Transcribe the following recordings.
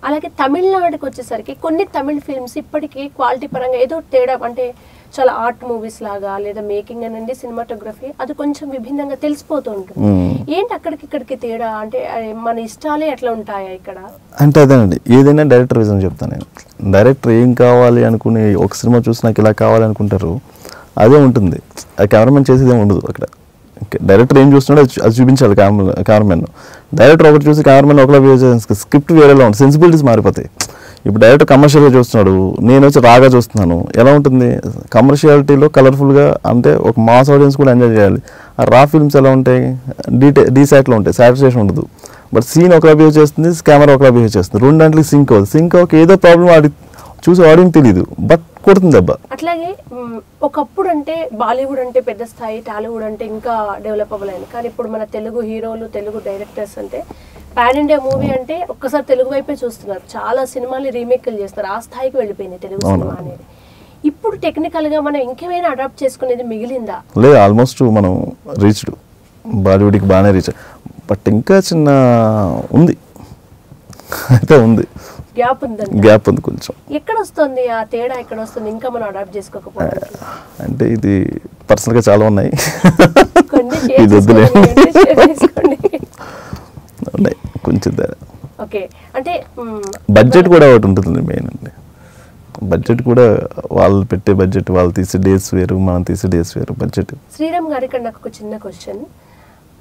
అలాగే తమిళనాడుకి వచ్చేసరికి కొన్ని తమిళ ఫిల్మ్స్ ఇప్పటికీ క్వాలిటీ పరంగా ఏదో తేడా, అంటే చాలా ఆర్ట్ మూవీస్ లాగా లేదా మేకింగ్ అనండి సినిమాటోగ్రఫీ అది కొంచెం విభిన్నంగా తెలిసిపోతూ ఉంటుంది. ఏంటి అక్కడికి ఇక్కడికి తేడా? అంటే మన ఇష్టాలే ఎట్లా ఉంటాయా ఇక్కడ? అంటే అదేనండి, ఏదైనా డైరెక్టర్ విజన్ చెప్తాను నేను. డైరెక్టర్ ఏం కావాలి అనుకుని ఒక సినిమా చూసి నాకు ఇలా కావాలి అనుకుంటారు, అదే ఉంటుంది. ఆ కెమెరామెన్ చేసేది ఏమి ఉండదు అక్కడ. డైరెక్టర్ ఏం చూస్తున్నాడో అది చూపించాలి కెమెరామెన్. డైరెక్టర్ ఒకటి చూసి కెమెరామెన్ ఒకలా బిహేవ్ చేసి స్క్రిప్ట్ వేరేలా ఉంటుంది, సెన్సిబిలిటీస్ మారిపోతాయి. ఇప్పుడు డైరెక్టర్ కమర్షియల్గా చూస్తున్నాడు, నేను వచ్చి రాగా చూస్తున్నాను, ఎలా ఉంటుంది? కమర్షియాలిటీలో కలర్ఫుల్గా అంటే ఒక మాస్ ఆడియన్స్ కూడా ఎంజాయ్ చేయాలి. ఆ రా ఫిల్మ్స్ ఎలా ఉంటాయి? డీసైట్లో ఉంటాయి, సాటిస్ఫాక్షన్ ఉండదు. బట్ సీన్ ఒకలా బిహేవ్ చేస్తుంది, కెమెరా ఒకలా బిహేవ్ చేస్తుంది, రెండంటికి సింక్ అవుతుంది. సింక్ అవ్వక ఏదో ప్రాబ్లం ఆడి చూసి ఆడియన్స్ తెలియదు, బట్ కొడుతుంది దెబ్బ. అట్లాగే ఒకప్పుడు అంటే బాలీవుడ్ అంటే పెద్ద స్థాయి, టాలీవుడ్ అంటే ఇంకా డెవలప్ అవ్వలేదు. కానీ ఇప్పుడు మన తెలుగు హీరోలు, తెలుగు డైరెక్టర్స్ అంటే పాన్ ఇండియా మూవీ అంటే ఒక్కసారి తెలుగు వైపే చూస్తున్నారు. చాలా సినిమాలు రీమేక్లు చేస్తారు, ఆ స్థాయికి వెళ్ళిపోయింది తెలుగు సినిమా అనేది. ఇప్పుడు టెక్నికల్ గా మనం ఇంకేమైనా అడాప్ట్ చేసుకునేది మిగిలిందా? లేదు, ఆల్మోస్ట్ మనం రీచ్డ్, బాలీవుడ్కి బాగానే రీచ్. బట్ ఇంకా చిన్న ఉంది, అయితే ఉంది, గ్యాప్ ఉంది కొంచెం. ఎక్కడ వస్తుంది ఆ తేడా? ఎక్కడ వస్తుంది ఇంకా మనం అడాప్ట్ చేసుకోకపోవడం? అంటే ఇది పర్సనల్గా చాలా ఉన్నాయి, ఇది వద్దులే, ఉన్నాయి కొంచెం తేడా. ఓకే, అంటే బడ్జెట్ కూడా ఒకటి ఉంటుంది మెయిన్ అండి. బడ్జెట్ కూడా వాళ్ళు పెట్టే బడ్జెట్, వాళ్ళు తీసే డేస్ వేరు, మనం తీసే డేస్ వేరు బడ్జెట్. శ్రీరామ్ గారి ఇక్కడ నాకు ఒక చిన్న క్వశ్చన్.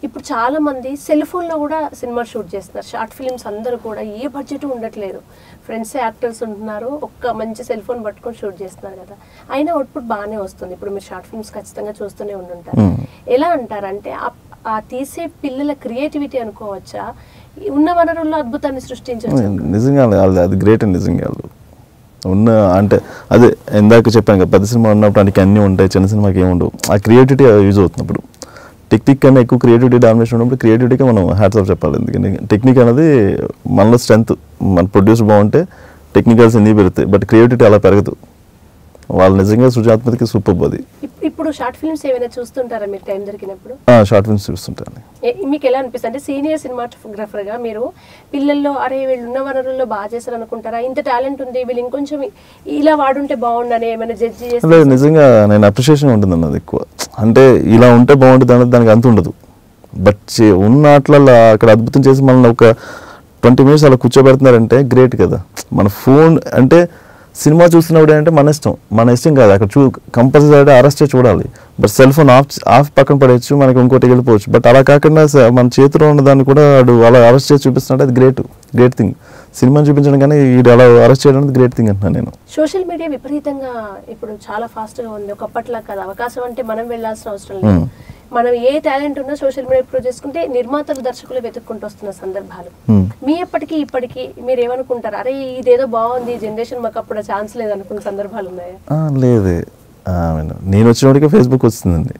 ఇప్పుడు చాలా మంది సెల్ ఫోన్లో కూడా సినిమా షూట్ చేస్తున్నారు, షార్ట్ ఫిల్మ్స్. అందరూ కూడా ఏ బడ్జెట్ ఉండట్లేదు, ఫ్రెండ్స్ యాక్టర్స్ ఉంటున్నారు, ఒక్క మంచి సెల్ ఫోన్ పట్టుకొని షూట్ చేస్తున్నారు కదా, అయినా అవుట్పుట్ బాగానే వస్తుంది. ఇప్పుడు మీరు షార్ట్ ఫిల్మ్స్ ఖచ్చితంగా చూస్తూనే ఉండుంటారు. ఎలా అంటారంటే ఆ తీసే పిల్లల క్రియేటివిటీ అనుకోవచ్చా, ఉన్న వనరుల్లో అద్భుతాన్ని సృష్టించవచ్చు? నిజంగా అది గ్రేట్ అండి. నిజంగా ఉన్న అంటే అదే ఇందాక చెప్పాను కదా, పెద్ద సినిమా ఉన్నప్పుడు అన్నీ ఉంటాయి, చిన్న సినిమాకి ఏమి ఉండవు. ఆ క్రియేటివిటీ యూజ్ అవుతున్నప్పుడు టెక్నిక్ కన్నా ఎక్కువ క్రియేటివిటీ డామినేషన్ ఉన్నప్పుడు క్రియేటివిటీకి మనం హ్యాట్స్ ఆఫ్ చెప్పాలి. ఎందుకంటే టెక్నిక్ అనేది మనలో స్ట్రెంత్, మన ప్రొడ్యూస్ బాగుంటే టెక్నికల్స్ ఎన్ని పెరుగుతాయి, బట్ క్రియేటివిటీ అలా పెరగదు. వాళ్ళు నిజంగా సృజనాత్మకతకి సూపర్. అది ఇప్పుడు షార్ట్ ఫిల్మ్స్ ఏమైనా చూస్తుంటారా మీరు టైం దొరికినప్పుడు? షార్ట్ ఫిల్మ్స్ చూస్తుంటాను. మీకు ఎలా అనిపిస్తుంది? అంటే సీనియర్ సినిమాటోగ్రఫర్గా మీరు పిల్లల్లో అరే వీళ్ళు ఉన్న వనరుల్లో బాగా చేశారు అనుకుంటారా? ఇంత టాలెంట్ ఉంది, వీళ్ళు ఇంకొంచెం ఇలా వాడుంటే బాగుండని ఏమైనా జడ్జి చేస్తారు? నిజంగా నేను అప్రిషియేషన్ ఉంటుంది అన్నది ఎక్కువ. అంటే ఇలా ఉంటే బాగుంటుంది అన్నది దానికి అంత ఉండదు. బట్ ఉన్న అట్లా అక్కడ అద్భుతం చేసి మనల్ని ఒక 20 minutes అలా కూర్చోబెడుతున్నారంటే గ్రేట్ కదా. మన ఫోన్ అంటే సినిమా చూస్తున్నప్పుడు ఏంటంటే మన ఇష్టం కాదు, అక్కడ కంపల్సరీ అరెస్ట్ చేసి చూడాలి. బట్ సెల్ ఫోన్ ఆఫ్ పక్కన పడేయచ్చు, మనకి ఇంకోటి వెళ్ళిపోవచ్చు. బట్ అలా కాకుండా మన చేతిలో ఉన్న దాన్ని కూడా వాడు అలా అరెస్ట్ చేసి చూపిస్తున్నాడు, అది గ్రేట్ థింగ్. సినిమాని చూపించడం కానీ వీడు అలా అరెస్ట్ చేయడం గ్రేట్ థింగ్ అంటున్నాను నేను. సోషల్ మీడియా విపరీతంగా ఇప్పుడు చాలా ఫాస్ట్గా ఉంది, ఒకప్పట్లా కాదు. అవకాశం అంటే మనం వెళ్ళాల్సిన అవసరం లేదు, మనం ఏ టాలెంట్ ఉన్నా సోషల్ మీడియా ప్రూవ్ చేసుకుంటే నిర్మాతలు, దర్శకులు వెతుక్కుంటూ వస్తున్న సందర్భాలు. మీ ఎప్పటికీ ఇప్పటికీ మీరు ఏమనుకుంటారు? అరే ఇదేదో బాగుంది జనరేషన్, మాకు అప్పుడు ఛాన్స్ లేదు అనుకున్న సందర్భాలు ఉన్నాయా? లేదు, నేను వచ్చినప్పటికే ఫేస్బుక్ వస్తుందండి,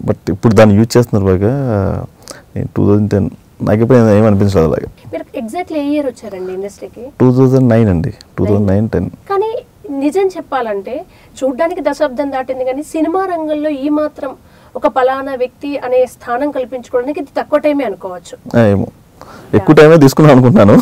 బట్ ఇప్పుడు దాన్ని యూజ్ చేస్తున్నారు బాగా. 2010 నాకు ఇప్పుడు ఏమనిపించలేదు అలాగా. మీరు ఎగ్జాక్ట్లీ ఏ ఇయర్ వచ్చారండి ఇండస్ట్రీకి? 2009 అండి, 2009-10. కానీ నిజం చెప్పాలంటే చూడ్డానికి దశాబ్దం దాటింది, కానీ సినిమా రంగంలో ఈ మాత్రం ఒక పలానా వ్యక్తి అనే స్థానం కల్పించుకోవడానికి ఇది తక్కువ టైమే అనుకోవచ్చు. ఏమో ఎక్కువ టైమే తీసుకున్నాను అనుకుంటున్నాను.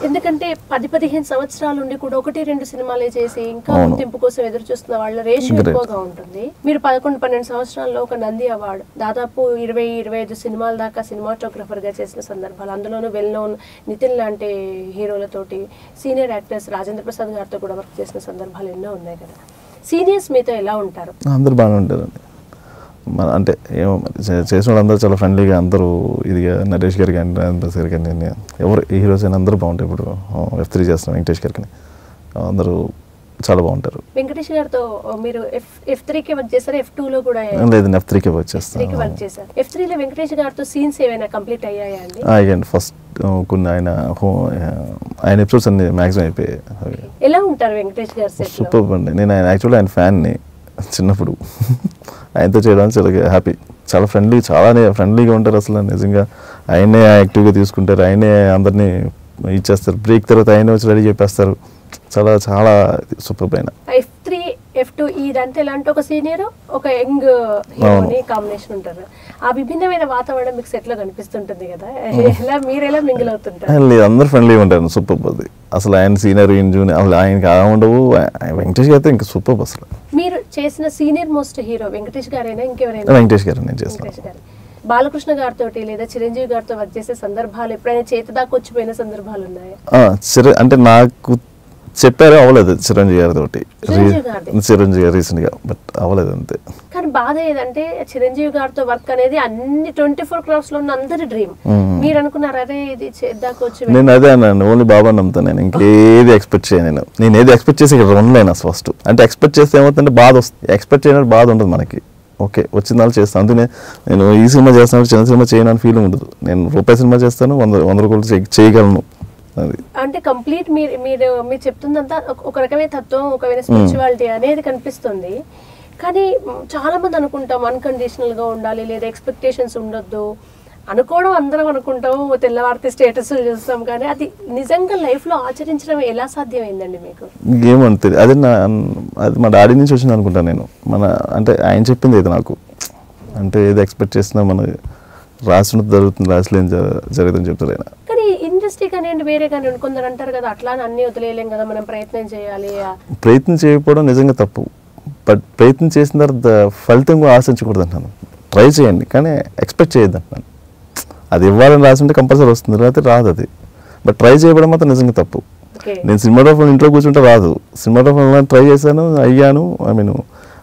ఎందుకంటే 10-15 సంవత్సరాల నుండి కూడా 1-2 సినిమాలే చేసి ఇంకా గుర్తింపు కోసం ఎదురు చూస్తున్న వాళ్ళ రేషియో ఎక్కువగా ఉంటుంది. మీరు 11-12 సంవత్సరాల్లో ఒక నంది అవార్డు, దాదాపు 20-25 సినిమాల దాకా సినిమాటోగ్రఫర్ గా చేసిన సందర్భాలు, అందులోనూ వెల్ నోన్ నితిన్ లాంటి హీరోలతోటి, సీనియర్ యాక్టర్స్ రాజేంద్ర ప్రసాద్ గారితో కూడా వర్క్ చేసిన సందర్భాలు ఎన్నో ఉన్నాయి కదా. సీనియర్స్ మీతో ఎలా ఉంటారు? అందరు బాగానే ఉంటారండి. అంటే ఏమో చేసిన వాళ్ళందరూ చాలా ఫ్రెండ్లీగా, అందరూ ఇదిగా, నరేష్ గారు కానీ రాజేంద్ర ప్రసాద్ గారు కానీ ఎవరు హీరోస్ అయినా అందరూ బాగుంటాయి. ఇప్పుడు F3 చేస్తున్నాం వెంకటేష్ గారికి, అందరూ చాలా బాగుంటారు. వెంకటేష్ గారితో మీరు F3కి వర్క్ చేశారు, F2లో కూడా? లేదు, F3కి వర్క్ చేస్తాను. F3లో వెంకటేష్ గారితో సీన్స్ ఏమైనా కంప్లీట్ అయ్యాయా అండి? అయ్యండి, ఫస్ట్ కొన్ని ఆయన ఎపిసోడ్స్ అన్ని మ్యాక్సిమం అయిపోయాయి. ఎలా ఉంటారు వెంకటేష్ గారు? సూపర్ అండి. నేను యాక్చువల్లీ ఆయన ఫ్యాన్ని చిన్నప్పుడు. ఆయనతో చేయడానికి చాలా హ్యాపీ, చాలా ఫ్రెండ్లీగా ఉంటారు అసలు. నిజంగా ఆయనే యాక్టివ్గా తీసుకుంటారు, ఆయనే అందరినీ ఇచ్చేస్తారు. బ్రేక్ తర్వాత ఆయనే వచ్చి రెడీ చెప్పేస్తారు. చాలా సూపర్ పైన. F3, F2 ఇదంతా ఎలా అంటే ఒక సీనియర్, ఒక యంగ్ హీరోని కాంబినేషన్ ఉంటారు. ఆ విభిన్నమైన వాతావరణం మీకు సెట్లో కనిపిస్తుంటుంది కదా, మీరు ఎలా మింగిల్ అవుతుంటారు? లేదు, అందరు ఫ్రెండ్లీగా ఉంటారు. సూపర్ అది అసలు. ఆయన సీనియర్ జూనియర్ అసలు ఆయనకి అలా ఉండవు. వెంకటేష్ గారు అయితే ఇంకా సూపర్ అసలు. మీరు చేసిన సీనియర్ మోస్ట్ హీరో వెంకటేష్ గారైనా ఇంకెవరైనా? వెంకటేష్ గారు నేను చేస్తాను. బాలకృష్ణ గారితో లేదా చిరంజీవి గారితో వర్క్ చేసే సందర్భాలు ఎప్పుడైనా చేతి దాకా వచ్చిపోయిన సందర్భాలు ఉన్నాయా? అంటే నాకు చెప్పారు, అవ్వలేదు చిరంజీవి గారితో. చిరంజీవి గారు రీసెంట్ గా, బట్ అవ్వలేదు అంతే. కానీ బాధ ఏదంటే చిరంజీవి గారితో వర్క్ అనేది అన్ని 24 క్రాఫ్ట్స్ లో ఉన్న అందరి డ్రీమ్. మీరు అనుకున్నారు అదే ఇది చేద్దాకు వచ్చి? నేను అదే అన్నాను, ఓన్లీ బాబా నమ్ముతాను. నేను ఇంకేది ఎక్స్పెక్ట్ చేయను. నేను ఏది ఎక్స్పెక్ట్ చేసి ఇక్కడ ఉండలేను ఫస్ట్. అంటే ఎక్స్పెక్ట్ చేస్తే ఏమవుతుందంటే బాధ వస్తుంది. ఎక్స్పెక్ట్ చేయడానికి బాధ ఉంటుంది మనకి. ఓకే, వచ్చిన వాళ్ళు చేస్తాను. అందుకే నేను ఈ సినిమా చేస్తాను, చిన్న సినిమా చేయను అని ఫీలింగ్ ఉండదు. నేను రూపాయి సినిమా చేస్తాను, 100 రూపాయలు చేయగలను. అంటే కంప్లీట్ మీరు చెప్తుందంతా ఒక రకమైన తత్వం, ఒక రకమైన స్పిరిచువాలిటీ అనేది కనిపిస్తుంది. కానీ చాలా మంది అనుకుంటాం అన్కండిషనల్ గా ఉండాలి, లేదా ఎక్స్పెక్టేషన్స్ ఉండొద్దు అనుకోవడం. అందరం అనుకుంటాం, తెల్లవారితే స్టేటస్ చూస్తాం. కానీ అది నిజంగా లైఫ్ లో ఆచరించడం ఎలా సాధ్యమైందండి మీకు? ఏమంతే, అది మా డాడీ నుంచి వచ్చింది అనుకుంటాను నేను. అంటే ఆయన చెప్పింది అయితే నాకు. అంటే ఏది ఎక్స్పెక్ట్ చేసినా మన రాసినది జరుగుతుంది, రాసలేని జరుగుతుంది చెప్తారు ఆయన. కానీ ఇండస్ట్రీ కానివ్వండి, వేరే కానివ్వండి, కొందరు అంటారు కదా అట్లా అన్ని వదిలేయలేం కదా, మనం ప్రయత్నం చేయాలి. ప్రయత్నం చేయకపోవడం నిజంగా తప్పు. బట్ ప్రయత్నం చేసిన తర్వాత ఫలితం కూడా ఆశించకూడదు అంటాను. ట్రై చేయండి కానీ ఎక్స్పెక్ట్ చేయొద్దు అంటున్నాను. అది ఇవ్వాలని రాసి ఉంటే కంపల్సరీ వస్తుంది, లేకపోతే రాదు అది. బట్ ట్రై చేయడం మాత్రం నిజంగా తప్పు. నేను సినిమాటోగ్రఫర్ ఇంట్లో కూర్చుంటే రాదు. సినిమాటోగ్రఫర్ ట్రై చేశాను, అయ్యాను. ఐ మీన్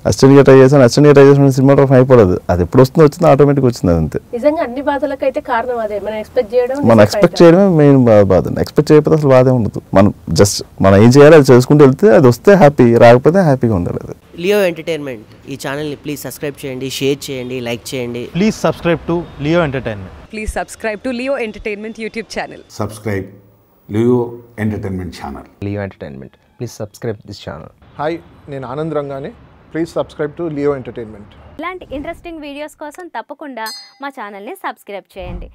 అసిస్టెంట్గా ట్రై చేశాను, అసిస్టెంట్గా ట్రై చేసిన సినిమాటోగ్రఫర్ అయిపోలేదు. అది ఎప్పుడు వస్తుందో వచ్చింది, ఆటోమేటిక్గా వచ్చింది. అంతే. నిజంగా అన్ని బాధలకు అయితే కారణం అదే, మనం ఎక్స్పెక్ట్ చేయడమే మెయిన్ బాధ. ఎక్స్పెక్ట్ చేయకపోతే అసలు బాధే ఉండదు. మనం ఏం చేయాలి అది చేసుకుంటూ వెళ్తే అది వస్తే హ్యాపీ, రాకపోతే హ్యాపీగా ఉండాలి. అది లియో ఎంటర్టైన్మెంట్ ఈ ఛానల్ని ప్లీజ్ సబ్స్క్రైబ్ చేయండి, షేర్ చేయండి, లైక్ చేయండి. Please subscribe to Leo entertainment. Please subscribe to Leo Entertainment YouTube channel. Subscribe Leo Entertainment channel. Leo Entertainment. Please subscribe this channel. Hi, నేను ఆనంద్ రంగానే. Please subscribe to Leo Entertainment. ఇలాంటి interesting videos కోసం తప్పకుండా మా ఛానల్ని subscribe చేయండి.